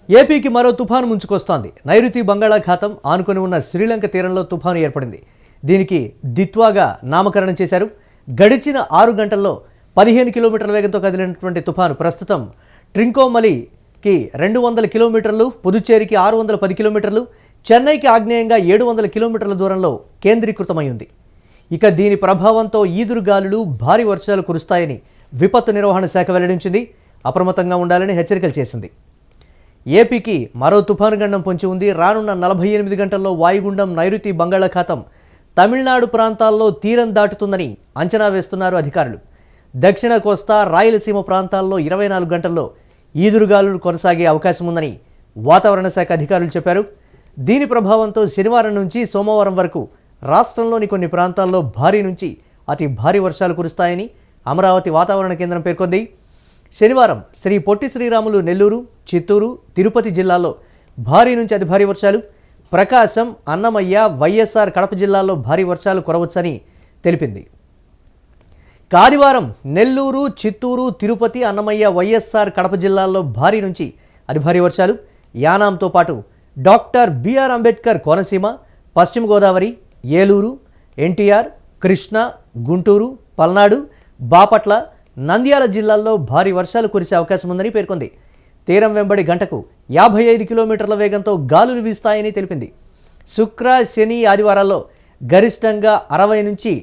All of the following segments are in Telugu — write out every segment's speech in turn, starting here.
ఏపీకి మరో తుఫాను ముంచుకొస్తోంది. నైరుతి బంగాళాఖాతం ఆనుకొని ఉన్న శ్రీలంక తీరంలో తుఫాను ఏర్పడింది. దీనికి దిత్వాగా నామకరణం చేశారు. గడిచిన 6 గంటల్లో 15 కిలోమీటర్ల వేగంతో కదిలినటువంటి తుఫాను ప్రస్తుతం ట్రింకోమలికి 200 కిలోమీటర్లు, పుదుచ్చేరికి 610 కిలోమీటర్లు, చెన్నైకి ఆగ్నేయంగా 700 కిలోమీటర్ల దూరంలో కేంద్రీకృతమై ఉంది. ఇక దీని ప్రభావంతో ఈదురుగాలులు, భారీ వర్షాలు కురుస్తాయని విపత్తు నిర్వహణ శాఖ వెల్లడించింది. అప్రమత్తంగా ఉండాలని హెచ్చరికలు చేసింది. ఏపీకి మరో తుఫాను గండం పొంచి ఉంది. రానున్న 48 గంటల్లో వాయుగుండం నైరుతి బంగాళాఖాతం తమిళనాడు ప్రాంతాల్లో తీరం దాటుతుందని అంచనా వేస్తున్నారు అధికారులు. దక్షిణ కోస్తా, రాయలసీమ ప్రాంతాల్లో 24 గంటల్లో ఈదురుగాలులు కొనసాగే అవకాశం ఉందని వాతావరణ శాఖ అధికారులు చెప్పారు. దీని ప్రభావంతో శనివారం నుంచి సోమవారం వరకు రాష్ట్రంలోని కొన్ని ప్రాంతాల్లో భారీ నుంచి అతి భారీ వర్షాలు కురుస్తాయని అమరావతి వాతావరణ కేంద్రం పేర్కొంది. శనివారం శ్రీ పొట్టి శ్రీరాములు నెల్లూరు, చిత్తూరు, తిరుపతి జిల్లాల్లో భారీ నుంచి అతి భారీ వర్షాలు, ప్రకాశం, అన్నమయ్య, వైఎస్ఆర్ కడప జిల్లాల్లో భారీ వర్షాలు కురవచ్చని తెలిపింది. ఆదివారం నెల్లూరు, చిత్తూరు, తిరుపతి, అన్నమయ్య, వైఎస్ఆర్ కడప జిల్లాల్లో భారీ నుంచి అతి భారీ వర్షాలు, యానాంతో పాటు డాక్టర్ బిఆర్ అంబేద్కర్ కోనసీమ, పశ్చిమ గోదావరి, ఏలూరు, ఎన్టీఆర్, కృష్ణా, గుంటూరు, పల్నాడు, బాపట్ల, నంద్యాల జిల్లాల్లో భారీ వర్షాలు కురిసే అవకాశం ఉందని పేర్కొంది. తీరం వెంబడి గంటకు 55 కిలోమీటర్ల వేగంతో గాలులు వీస్తాయని తెలిపింది. శుక్ర, శని, ఆదివారాల్లో గరిష్టంగా 60 నుంచి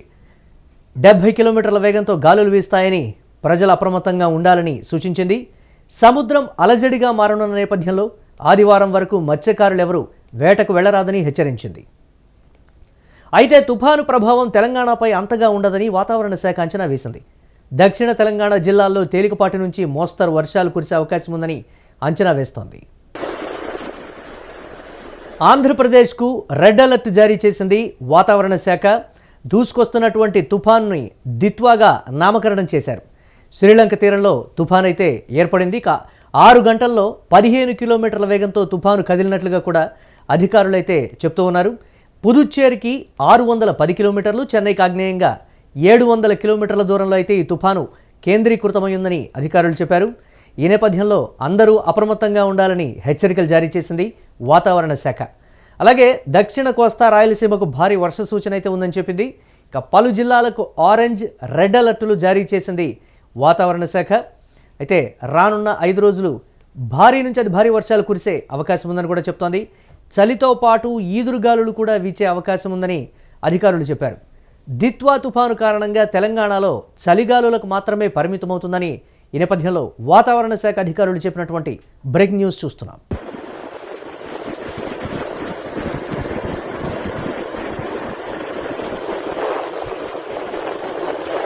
70 కిలోమీటర్ల వేగంతో గాలులు వీస్తాయని ప్రజలు అప్రమత్తంగా ఉండాలని సూచించింది. సముద్రం అలజడిగా మారనున్న నేపథ్యంలో ఆదివారం వరకు మత్స్యకారులెవరూ వేటకు వెళ్లరాదని హెచ్చరించింది. అయితే తుఫాను ప్రభావం తెలంగాణపై అంతగా ఉండదని వాతావరణ శాఖ అంచనా వేసింది. దక్షిణ తెలంగాణ జిల్లాల్లో తేలికపాటి నుంచి మోస్తరు వర్షాలు కురిసే అవకాశం ఉందని అంచనా వేస్తోంది. ఆంధ్రప్రదేశ్కు రెడ్ అలర్ట్ జారీ చేసింది వాతావరణ శాఖ. దూసుకొస్తున్నటువంటి తుఫాన్ని దిత్వాగా నామకరణం చేశారు. శ్రీలంక తీరంలో తుఫాన్ అయితే ఏర్పడింది. 6 గంటల్లో 15 కిలోమీటర్ల వేగంతో తుఫాను కదిలినట్లుగా కూడా అధికారులైతే చెప్తూ ఉన్నారు. పుదుచ్చేరికి 610 కిలోమీటర్లు, చెన్నైకి ఆగ్నేయంగా 700 కిలోమీటర్ల దూరంలో అయితే ఈ తుఫాను కేంద్రీకృతమై ఉందని అధికారులు చెప్పారు. ఈ నేపథ్యంలో అందరూ అప్రమత్తంగా ఉండాలని హెచ్చరికలు జారీ చేసింది వాతావరణ శాఖ. అలాగే దక్షిణ కోస్తా, రాయలసీమకు భారీ వర్ష సూచన అయితే ఉందని చెప్పింది. ఇక పలు జిల్లాలకు ఆరెంజ్, రెడ్ అలర్టులు జారీ చేసింది వాతావరణ శాఖ. అయితే రానున్న 5 రోజులు భారీ నుంచి అతి భారీ వర్షాలు కురిసే అవకాశం ఉందని కూడా చెప్తోంది. చలితో పాటు ఈదురుగాలులు కూడా వీచే అవకాశం ఉందని అధికారులు చెప్పారు. దిత్వా తుఫాను కారణంగా తెలంగాణలో చలిగాలులకు మాత్రమే పరిమితమవుతుందని ఈ నేపథ్యంలో వాతావరణ శాఖ అధికారులు చెప్పినటువంటి బ్రేకింగ్ న్యూస్ చూస్తున్నాం.